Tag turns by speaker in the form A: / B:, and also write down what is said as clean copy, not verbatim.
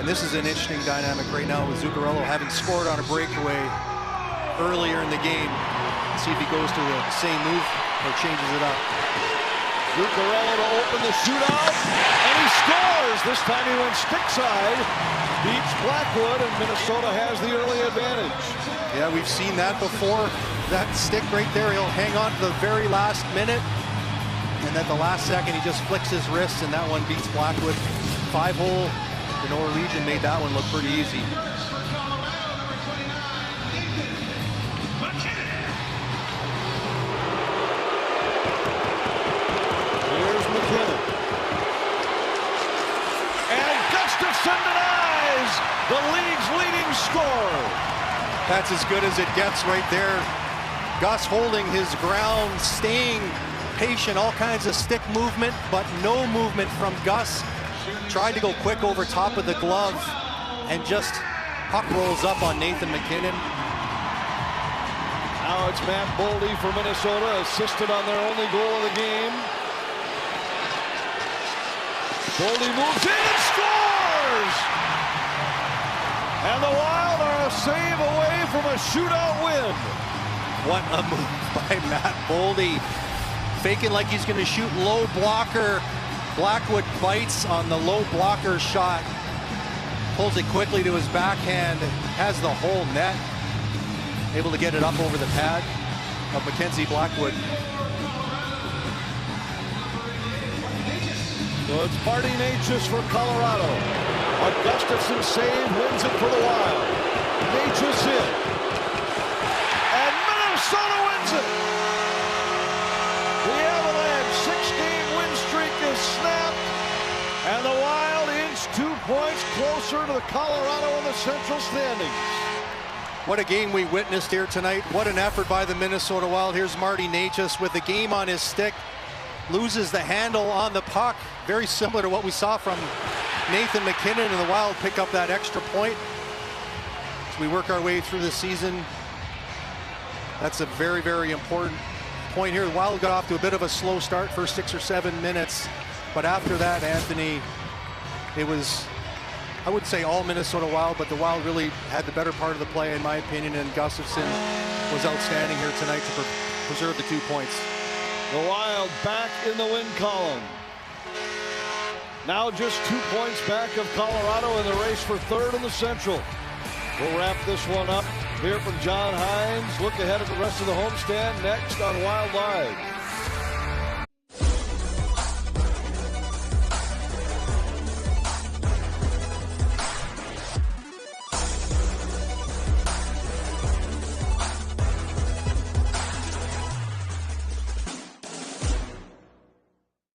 A: And this is an interesting dynamic right now with Zuccarello having scored on a breakaway earlier in the game. Let's see if he goes to the same move or changes it up.
B: Zuccarello to open the shootout, and he scores! This time he went stick side, beats Blackwood, and Minnesota has the early advantage.
A: Yeah, we've seen that before. That stick right there, he'll hang on to the very last minute, and at the last second he just flicks his wrist, and that one beats Blackwood. 5-hole, the Norwegian made that one look pretty easy.
B: Here's MacKinnon. And Gustafsson denies the league's leading scorer.
A: That's as good as it gets right there. Gus holding his ground, staying patient, all kinds of stick movement, but no movement from Gus. Tried to go quick over top of the glove, and just puck rolls up on Nathan MacKinnon.
B: Now it's Matt Boldy for Minnesota, assisted on their only goal of the game. Boldy moves in and scores! And the Wild are a save away from a shootout win.
A: What a move by Matt Boldy. Faking like he's going to shoot low blocker. Blackwood bites on the low blocker shot. Pulls it quickly to his backhand. Has the whole net. Able to get it up over the pad of Mackenzie Blackwood.
B: So it's Marty Necas for Colorado. A Gustafsson save wins it for the Wild. Necas in. And Minnesota wins it. The Avalanche 6-game win streak is snapped. And the Wild inch 2 points closer to the Colorado in the Central standings.
A: What a game we witnessed here tonight. What an effort by the Minnesota Wild. Here's Marty Necas with the game on his stick. Loses the handle on the puck. Very similar to what we saw from Nathan MacKinnon, and the Wild pick up that extra point. As we work our way through the season, that's a very, very important point here. The Wild got off to a bit of a slow start for 6 or 7 minutes. But after that, Anthony, it was, I wouldn't say all Minnesota Wild, but the Wild really had the better part of the play, in my opinion, and Gustafsson was outstanding here tonight to preserve the 2 points.
B: The Wild back in the win column. Now just 2 points back of Colorado in the race for third in the Central. We'll wrap this one up. Hear from John Hynes. Look ahead at the rest of the homestand next on Wild Live.